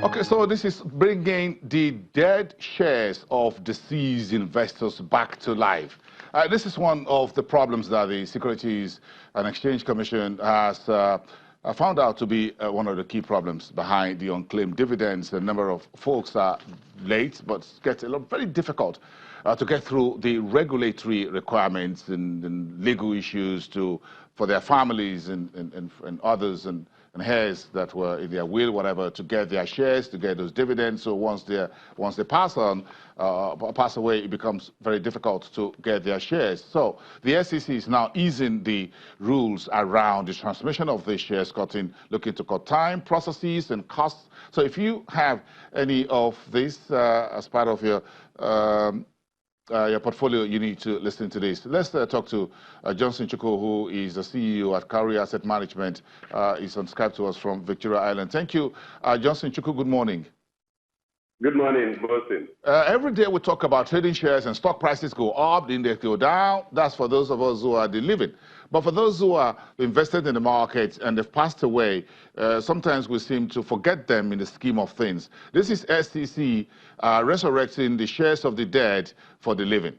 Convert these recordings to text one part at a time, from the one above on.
Okay, so this is bringing the dead shares of deceased investors back to life. This is one of the problems that the Securities and Exchange Commission has found out to be one of the key problems behind the unclaimed dividends. A number of folks are late, but it gets very difficult to get through the regulatory requirements and legal issues for their families and others and heirs that were in their will, whatever, to get their shares, to get those dividends. So once they pass away, it becomes very difficult to get their shares. So the SEC is now easing the rules around the transmission of these shares, looking to cut time, processes, and costs. So if you have any of this as part of your portfolio, you need to listen to this. Let's talk to Johnson Chukwu, who is the CEO at Cowry Asset Management. He's on Skype to us from Victoria Island. Thank you, Johnson Chukwu. Good morning. Good morning, Boston. Every day we talk about trading shares and stock prices go up, the index go down. That's for those of us who are living. But for those who are invested in the market and they've passed away, sometimes we seem to forget them in the scheme of things. This is SEC resurrecting the shares of the dead for the living.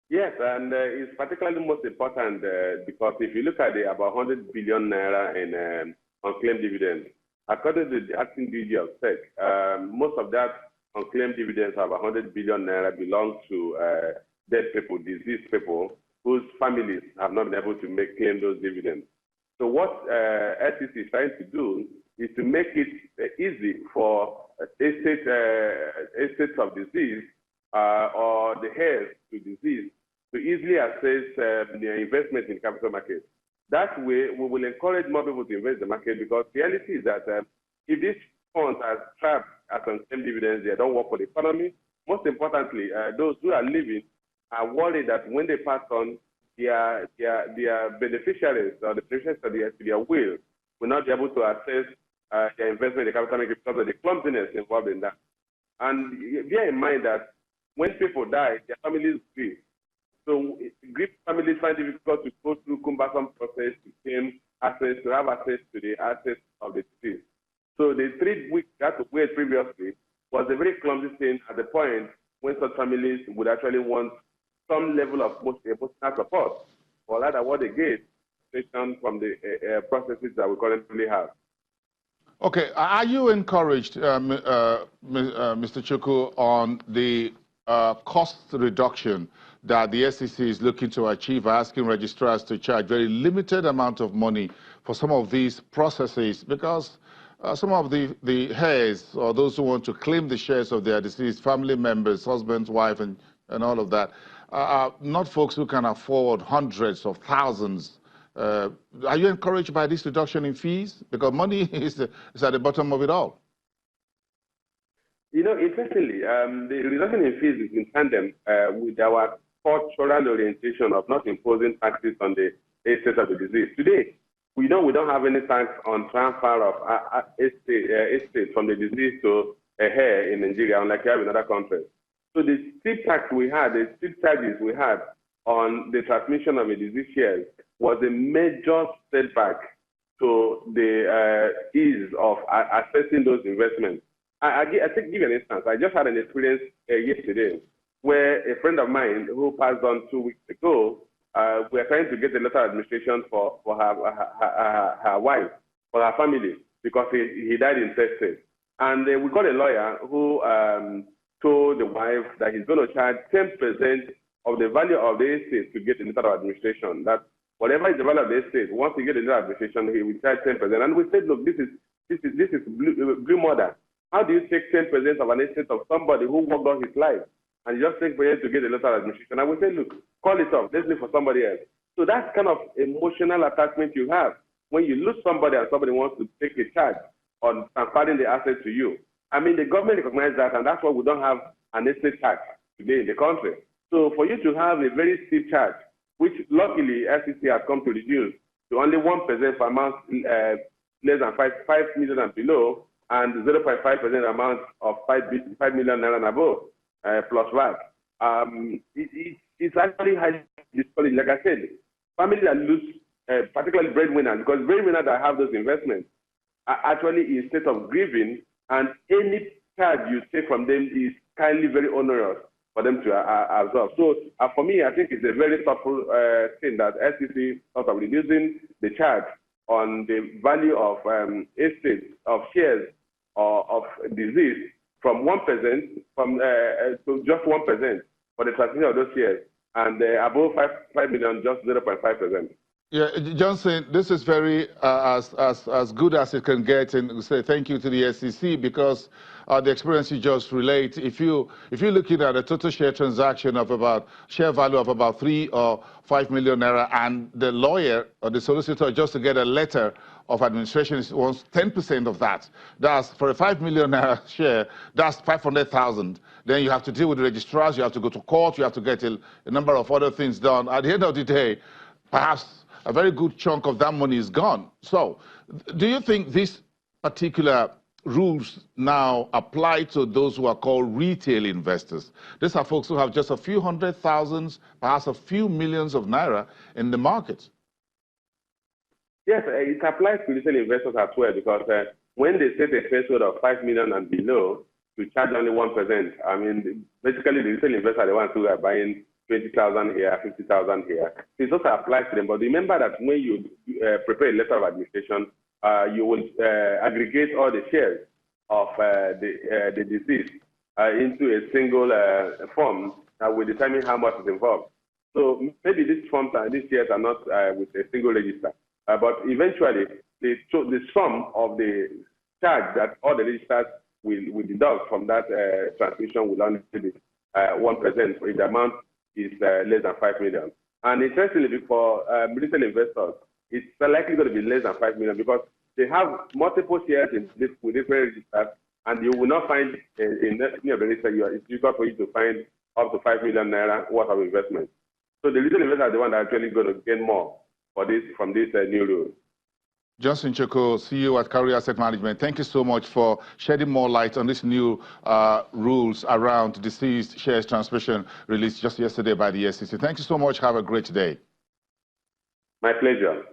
Yes, and it's particularly most important because if you look at the about 100 billion naira in unclaimed dividends, according to the acting DG of SEC, most of that unclaimed dividends of 100 billion naira belong to dead people, deceased people, whose families have not been able to claim those dividends. So what SEC is trying to do is to make it easy for estates of disease or the heirs to disease to easily access their investment in capital markets. That way, we will encourage more people to invest in the market, because the reality is that if these funds are trapped as unclaimed dividends, they don't work for the economy. Most importantly, those who are living are worried that when they pass on, their beneficiaries or the beneficiaries to their will not be able to access their investment in the capital market because of the clumsiness involved in that. And bear in mind that when people die, their families grieve. So grief families find it difficult to go through cumbersome process to have access to the assets of the deceased. So the 3 weeks that to wait previously was a very clumsy thing at the point when such families would actually want some level of emotional support, or rather what they get from the processes that we currently have. Okay, are you encouraged, Mr. Chukwu, on the cost reduction that the SEC is looking to achieve, asking registrars to charge very limited amount of money for some of these processes? Because some of the heirs, or those who want to claim the shares of their deceased family members, husbands, wife, and all of that, are not folks who can afford hundreds of thousands. Are you encouraged by this reduction in fees? Because money is at the bottom of it all. You know, interestingly, the reduction in fees is in tandem with our cultural orientation of not imposing taxes on the estate of the deceased. Today, we don't have any tax on transfer of estate from the deceased to a heir in Nigeria, unlike you have in other countries. So the steep charges we had on the transmission of a deceased shares was a major setback to the ease of accessing those investments. I give you an instance. I just had an experience yesterday where a friend of mine who passed on 2 weeks ago, we are trying to get a letter of administration for her wife, for her family, because he died intestate. And we got a lawyer who told the wife that he's going to charge 10% of the value of the estate to get a letter of administration. That whatever is the value of the estate, once you get a letter of administration, he will charge 10%. And we said, look, this is blue murder. How do you take 10% of an estate of somebody who worked all his life and you just take for to get a letter of administration? And we say, look, call it off. Let's live for somebody else. So that's kind of emotional attachment you have when you lose somebody and somebody wants to take a charge on transferring the asset to you. I mean, the government recognizes that, and that's why we don't have an estate tax today in the country. So for you to have a very steep charge, which luckily SEC has come to reduce to only 1% for amounts less than 5 million and below, and 0.5% amount of 5 million naira and above, plus VAT. It's actually highly discouraging. Like I said, families that lose, particularly breadwinners, because breadwinners that have those investments are actually in state of grieving, and any charge you take from them is kindly very onerous for them to absorb. So for me, I think it's a very thoughtful thing that SEC thought of reducing the charge on the value of estates, of shares, or of disease from 1% to just 1% for the transmission of those shares, and above 5 million, just 0.5%. Yeah, Johnson, this is very as good as it can get, and say thank you to the SEC, because the experience you just relate. If you're looking at a total share transaction of about share value of about 3 or 5 million naira, and the lawyer or the solicitor just to get a letter of administration wants 10% of that. That's for a 5 million naira share. That's 500,000. Then you have to deal with the registrars. You have to go to court. You have to get a number of other things done. At the end of the day, perhaps a very good chunk of that money is gone. So, do you think these particular rules now apply to those who are called retail investors? These are folks who have just a few hundred thousands, perhaps a few millions of naira in the market. Yes, it applies to retail investors as well, because when they set a threshold of 5 million and below to charge only 1%, I mean, basically the retail investors are the ones who are buying 20,000 here, 50,000 here. It also applies to them. But remember that when you prepare a letter of administration, you will aggregate all the shares of the deceased into a single form that will determine how much is involved. So maybe these forms and these shares are not with a single register. But eventually, the sum of the charge that all the registers will deduct from that transmission will only be 1% if the amount is less than 5 million. And interestingly, for retail investors, it's likely going to be less than 5 million, because they have multiple shares with different registers, and you will not find in any of the registers. It's difficult for you to find up to 5 million naira worth of investment. So the retail investors are the ones that are actually going to gain more from this new rule. Johnson Choko, CEO at Carrier Asset Management, thank you so much for shedding more light on these new rules around deceased shares transmission released just yesterday by the SEC. Thank you so much. Have a great day. My pleasure.